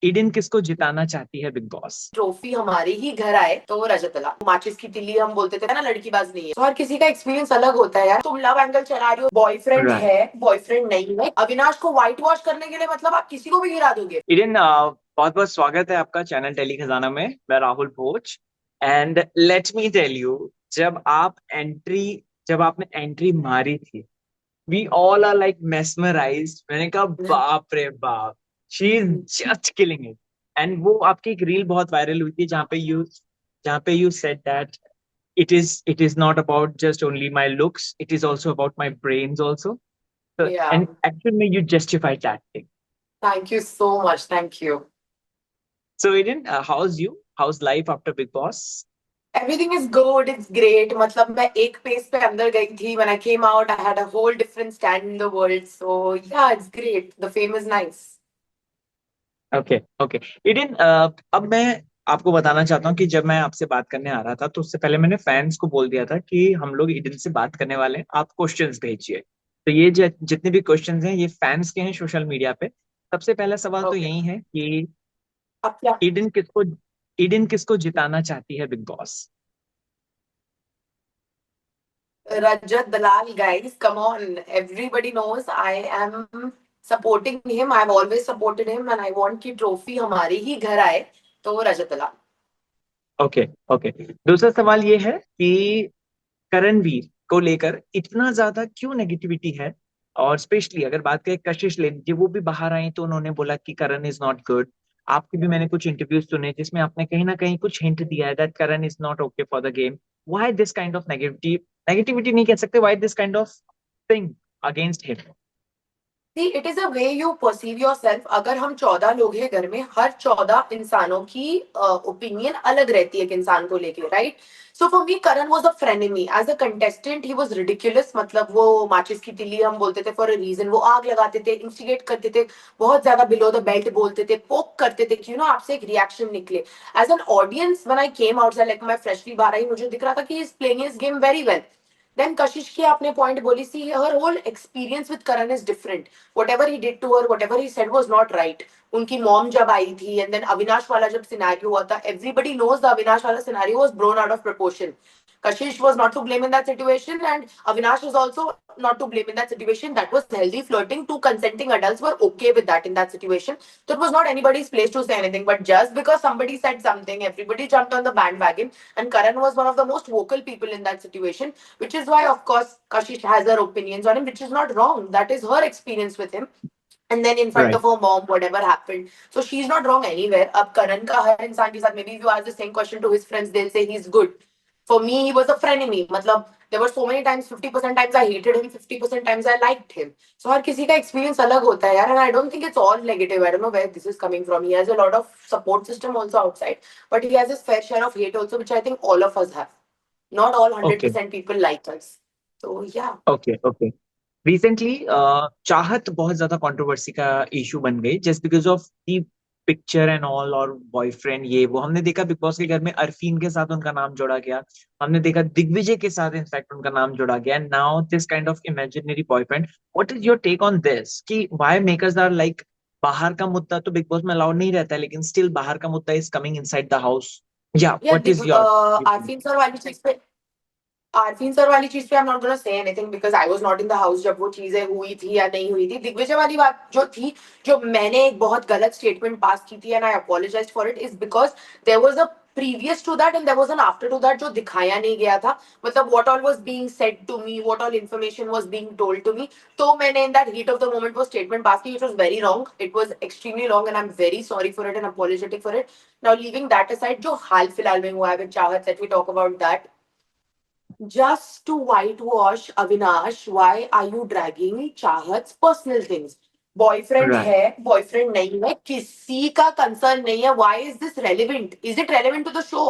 Eden किसको जिताना चाहती है बिग बॉस? ट्रॉफी हमारे ही घर आए तो वो रजतला माचिस की तिल्ली हम बोलते थे ना, लड़की बाज नहीं है। तो हर किसी का एक्सपीरियंस अलग होता है यार। तुम लव एंगल चला रही हो, बॉयफ्रेंड राइट। है बॉयफ्रेंड नहीं है, अविनाश को व्हाइट वॉश करने के लिए मतलब आप किसी को भी गिरा दोगे। ईडन, बहुत बहुत स्वागत है आपका चैनल टेली खजाना में। मैं Rahul Bhoj. And let me tell you, जब आप एंट्री जब आपने एंट्री मारी थी, we all are like mesmerized. मैंने कहा बाप रे बाप, she is just killing it. And वो आपकी एक रील बहुत वायरल हुई थी जहाँ पे you said that it is not about just only my looks, it is also about my brains also. So, या and actually you justified that thing. Thank you so much, thank you. So Eden, how's life after Big Boss? Everything is good, it's great. मतलब मैं एक pace पे अंदर गई थी, when I came out I had a whole different stand in the world. So yeah it's great, the fame is nice. Okay okay. Eden, अब मैं आपको बताना चाहता हूँ कि जब मैं आपसे बात करने आ रहा था तो उससे पहले मैंने फैंस को बोल दिया था कि हम लोग ईडन से बात करने वाले हैं, आप क्वेश्चंस भेजिए। तो ये जितने भी क्वेश्चंस हैं ये फैंस के हैं सोशल मीडिया पे। सबसे पहला सवाल तो ओके, यही है कि अब क्या? ईडन किसको ईडन किसको जिताना चाहती है big boss? Rajat Dalal, guys, come on. Everybody knows I am supporting him. I've always supported him and I want कि ट्रॉफी हमारे ही घर आए तो वो रजत दलाल। Okay okay. दूसरा सवाल ये है कि करणवीर को लेकर इतना ज्यादा क्यों नेगेटिविटी है? और स्पेशली अगर बात करें कशिश ले लीजिए, वो भी बाहर आई तो उन्होंने बोला कि करण इज नॉट गुड। आपके भी मैंने कुछ इंटरव्यूज सुने जिसमें आपने कहीं ना कहीं कुछ हिंट दिया है that Karan is not okay for the game. Why this kind of negativity, negativity नहीं कह सकते, why this kind of thing against him? See it is a way you perceive your self. अगर हम 14 लोग हैं घर में, हर 14 इंसानों की ओपिनियन अलग रहती है एक इंसान को लेके, right? So for me Karan was a frenemy as a contestant, he was ridiculous. मतलब वो माचिस की तिल्ली हम बोलते थे फॉर अ रीजन। वो आग लगाते थे, इंस्टिगेट करते थे, बहुत ज्यादा बिलो द बेल्ट बोलते थे, पोक करते थे कि आपसे एक रिएक्शन निकले। As an audience when I came outside, like मैं फ्रेशली बाहर आई, मुझे दिख रहा था कि he is playing his game very well. Then Kashish की आपने पॉइंट बोली, see her whole experience with Karan is different. whatever he did to her, whatever he said was not right. उनकी मॉम जब आई थी एंड देन अविनाश वाला जब सिनेरियो हुआ था, एवरीबडी नोज द अविनाश वाला scenario was blown out of proportion. Kashish was not to blame in that situation, and Avinash was also not to blame in that situation. That was healthy flirting. Two consenting adults were okay with that in that situation. So it was not anybody's place to say anything. But just because somebody said something, everybody jumped on the bandwagon. And Karan was one of the most vocal people in that situation, which is why, of course, Kashish has her opinions on him, which is not wrong. That is her experience with him. And then in front right. of her mom, whatever happened. So she's not wrong anywhere. Ab Karan ka har insaan ke saath, maybe if you ask the same question to his friends, they'll say he's good. For me, he was a frenemy. Matlab, there were so many times, 50% times I hated him, 50% times I liked him. So हर किसी का experience अलग होता है यार, and I don't think it's all negative. I don't know where this is coming from. He has a lot of support system also outside, but he has his fair share of hate also, which I think all of us have. Not all okay 100% people like us. So yeah. Okay okay. Recently चाहत बहुत ज्यादा controversy का issue बन गई just because of the picture and all, और boyfriend ये वो हमने देखा बिग बॉस के घर में अरफीन के साथ उनका नाम जोड़ा गया। हमने देखा दिग्विजय के साथ इनफैक्ट उनका नाम जोड़ा गया। Now this kind of imaginary boyfriend, what is your take on this कि व्हाई मेकर्स आर लाइक, बाहर का मुद्दा तो बिग बॉस में अलाउड नहीं रहता है लेकिन स्टिल बाहर का मुद्दा is coming inside the house. या Yeah, what is your? Arfeen sir वाली चीज पे, आरफीन सर वाली चीज पे I am not gonna say anything because I was not in the house जब वो चीजें हुई थी या नहीं हुई थी। दिग्विजय वाली बात जो थी, जो मैंने एक बहुत गलत स्टेटमेंट पास की थी and I apologise for it, is because there was a previous to that and there was an after to that जो दिखाया नहीं गया था। मतलब what all was being said to me, what all information was being told to me, तो मैंने in that heat of the moment वो statement पास की, which was very wrong. It was extremely wrong and I'm very sorry for it and apologetic for it. Now leaving that aside, जो हाल फिलहाल में हुआ है with चाहत, let me talk about that. Just to whitewash Avinash, why are you dragging Chahat's personal things? Boyfriend right. है boyfriend नहीं है किसी का कंसर्न नहीं है। Why is this relevant? Is it relevant to the show?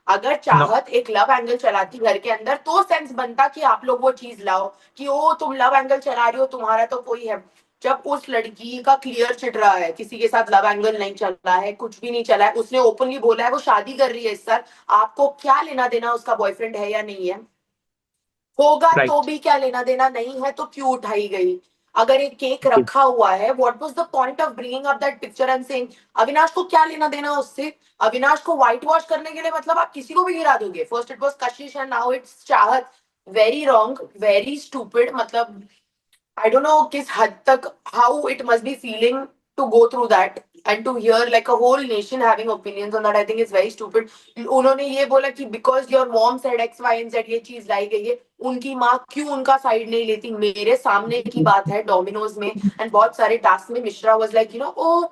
अगर no. Chahat एक love angle चलाती घर के अंदर तो सेंस बनता कि आप लोग वो चीज लाओ कि ओ तुम लव एंगल चला रही हो, तुम्हारा तो कोई है। जब उस लड़की का क्लियर चिट रहा है, किसी के साथ लव एंगल नहीं चला है, कुछ भी नहीं चला है, उसने ओपनली बोला है वो शादी कर रही है इस सर, आपको क्या लेना देना उसका बॉयफ्रेंड है या नहीं है? होगा तो राइट। भी क्या लेना देना, नहीं है तो क्यों उठाई गई? अगर एक केक रखा हुआ है, what was the point of bringing up that picture and saying Avinash को क्या लेना देना उससे? अविनाश को व्हाइट वॉश करने के लिए मतलब आप किसी को भी गिरा दोगे. First it was Kashish and now it's चाहत. Very wrong, very stupid. मतलब I don't know किस हद तक how it must be feeling to go through that and to hear like a whole nation having opinions on that. I think it's very stupid. उन्होंने ये बोला कि because your mom said X, Y and Z ये चीज लाई गई है, उनकी माँ क्यों उनका साइड नहीं लेती? मेरे सामने की बात है डोमिनोज में एंड बहुत सारे टास्क में Mishra was like you know oh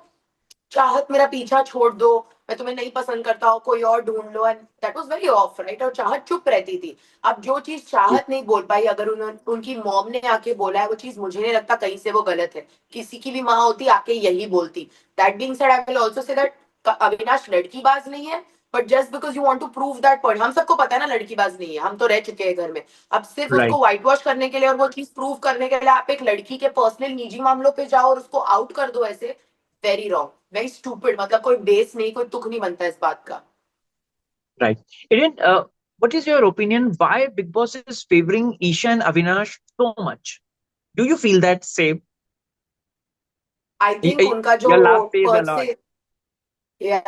Chahat मेरा पीछा छोड़ दो, मैं तुम्हें नहीं पसंद करता हूँ, कोई और ढूंढ लो. And that was very off right. और चाहत चुप रहती थी. अब जो चीज चाहत नहीं बोल पाई, अगर उनकी मॉम ने आके बोला है वो चीज, मुझे नहीं लगता कहीं से वो गलत है. किसी की भी माँ होती आके यही बोलती. That being said I will also say that Avinash लड़कीबाज नहीं है. But just because you want to prove that point, हम सबको पता है ना लड़कीबाज नहीं है, हम तो रह चुके हैं घर में. अब सिर्फ राइट. उसको व्हाइट वॉश करने के लिए और वो चीज प्रूव करने के लिए आप एक लड़की के पर्सनल निजी मामलों पे जाओ और उसको आउट कर दो ऐसे. Very wrong, very stupid. मतलब कोई बेस नहीं, कोई तुक नहीं बनता इस बात का. Right. Eden, what is your opinion? Why Big Boss is favoring Isha and Avinash so much? Do you feel that same? I think उनका जो Your laugh says a पर lot. से या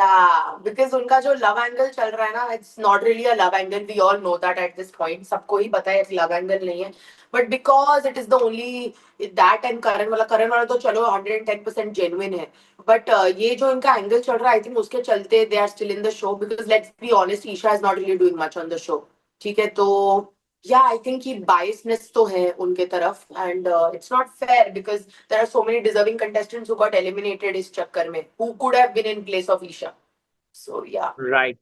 बिकॉज उनका जो लव एंगल चल रहा है ना, it's not really a love angle. We all know that at this point, सबको ही पता है लव एंगल नहीं है. But because it is the only that and Karan वाला तो चलो 110% जेन्युइन है. बट ये जो इनका एंगल चल रहा है, आई थिंक उसके चलते they are still in the show. Because let's be honest, Esha is not really doing much on the show. ठीक है, तो या आई थिंक ये बायसनेस तो है उनके तरफ. And it's not fair because there are so many deserving contestants who got eliminated इस चक्कर में, who could have been in place of Isha. So yeah. Right.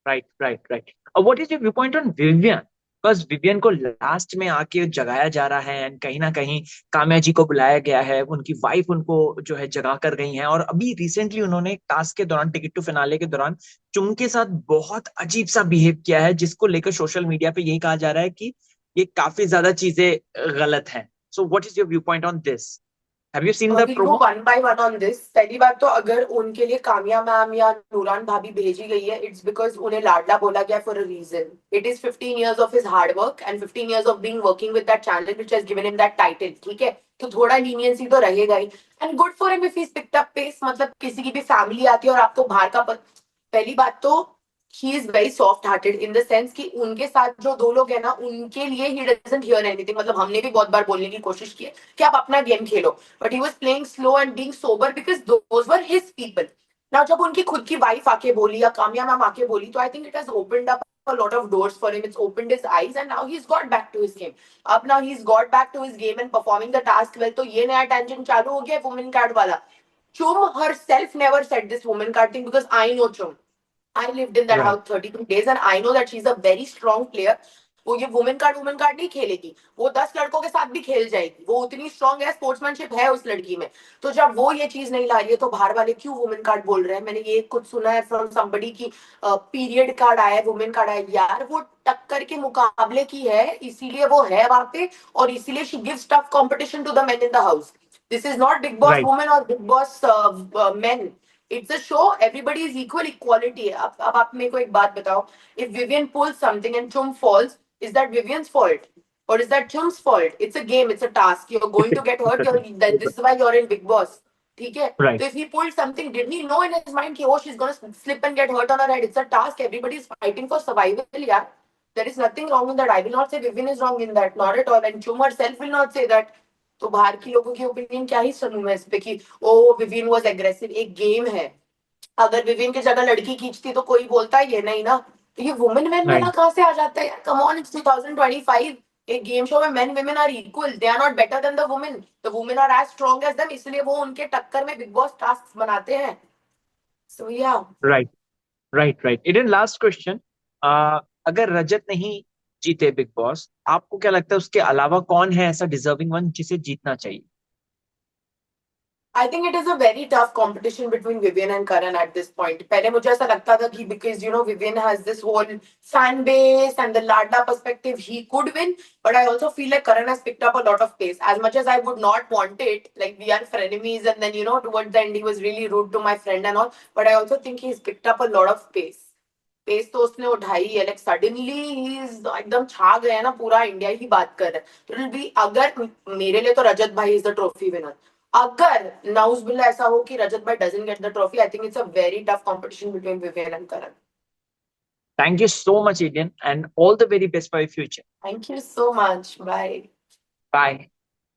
Right right right. What is your view point on Vivian? बस Vivian को last में आके जगाया जा रहा है एंड कहीं ना कहीं काम्या जी को बुलाया गया है, उनकी वाइफ उनको जो है जगा कर गई है. और अभी रिसेंटली उन्होंने टास्क के दौरान, टिकट टू फिनाले के दौरान चुम के साथ बहुत अजीब सा बिहेव किया है, जिसको लेकर सोशल मीडिया पे यही कहा जा रहा है कि ये काफी ज्यादा चीजें गलत हैं. So what is your view point on this? Have you seen the We'll go promo? one by one on this. पहली बात तो अगर उनके लिए काम्या मैम या नूरान भाभी भेजी गई है, इट्स बिकॉज उन्हें लाडला बोला गया for a reason. It is 15 years of his hard work and 15 years of being working with that channel which has given him that title. ठीक है, तो थोड़ा लीनियंसी तो रहेगा ही. And good for him if he picked up pace. मतलब किसी की भी फैमिली आती है और आपको बाहर का पहली बात तो he is very soft hearted in the sense कि उनके साथ जो दो लोग हैं ना, उनके लिए he doesn't hear anything. मतलब हमने भी बहुत बार बोलने की कोशिश की है कि आप अपना game Khelo, but he was playing slow and being sober because those were his people. Now जब उनकी खुद की वाइफ आके बोली या काम्या मैम आके बोली, तो I think it has opened up a lot of doors for him. It's opened his eyes and now he's got back to his game. अब now he's got back to his game and performing the task well. तो ये नया tension चालू हो गया women card वाला. Chum herself never said this woman card thing because I know Chum. I lived in that right. house 32 days and I know that she's a very strong player. वो ये women card नहीं खेलेगी, वो 10 लड़कों के साथ भी खेल जाएगी. वो उतनी स्ट्रांग है, स्पोर्ट्समैनशिप है उस लड़की में. तो जब वो ये चीज नहीं ला रही है तो बाहर वाले क्यों वुमेन कार्ड बोल रहे हैं? मैंने ये कुछ सुना है फ्रॉम समबडी की पीरियड कार्ड आया है, वुमेन कार्ड आया. यार वो टक्कर के मुकाबले की है, इसीलिए वो है वहां पे. और इसीलिए she gives tough competition to the men in the house. This is not Bigg Boss right. Women और Bigg Boss men. It's a show, everybody is equal, equality है. अब आप मेरे को एक बात बताओ, if Vivian pulls something and Chum falls, is that Vivian's fault or is that Chum's fault? It's a game, it's a task. You're going to get hurt. This is why you're in Big Boss. ठीक है, right. तो if he pulled something, did he know in his mind कि oh she's gonna slip and get hurt on her head? It's a task. Everybody is fighting for survival. यार, there is nothing wrong in that. I will not say Vivian is wrong in that, not at all. And Chum herself will not say that. तो बाहर की लोगों की opinion क्या ही सुनूं मैं इस पे कि ओ विवियन वाज एग्रेसिव. एक गेम है, अगर विवियन की जगह लड़की खींचती तो कोई बोलता है ये नहीं ना. तो ये वुमेन मैन वाला राइट. कहाँ से आ जाता है? Come on, it's 2025. एक गेम शो में men women are equal, they are not better than the women are as strong as them, इसलिए वो उनके टक्कर में बिग बॉस टास्क बनाते हैं. सो या. Right. Right right. Eden, last question. अगर रजत नहीं जीते बिग बॉस, आपको क्या लगता है उसके अलावा कौन है ऐसा डिजर्विंग वन जिसे जीतना चाहिए? I think it is a very tough competition between Vivian and Karan at this point. पहले मुझे ऐसा लगता था कि because you know Vivian has this whole fan base and the Ladla perspective, he could win. But I also feel like Karan has picked up a lot of pace. As much as I would not want it, like we are frenemies, and then you know towards the end he was really rude to my friend and all. But I also think he's picked up a lot of pace. Pace तो उसने उठाई है, like suddenly एकदम छा गया ना, पूरा India ही बात कर रहा है. तो इट बी, अगर मेरे लिए तो रजत भाई इज द ट्रॉफी विनर. अगर नाउजुबिल्ला ऐसा हो कि रजत भाई doesn't get the trophy, I think it's a very tough competition between Viven and Karan. Thank you so much, Eden, and all the very best for your future. Thank you so much, bye. Bye.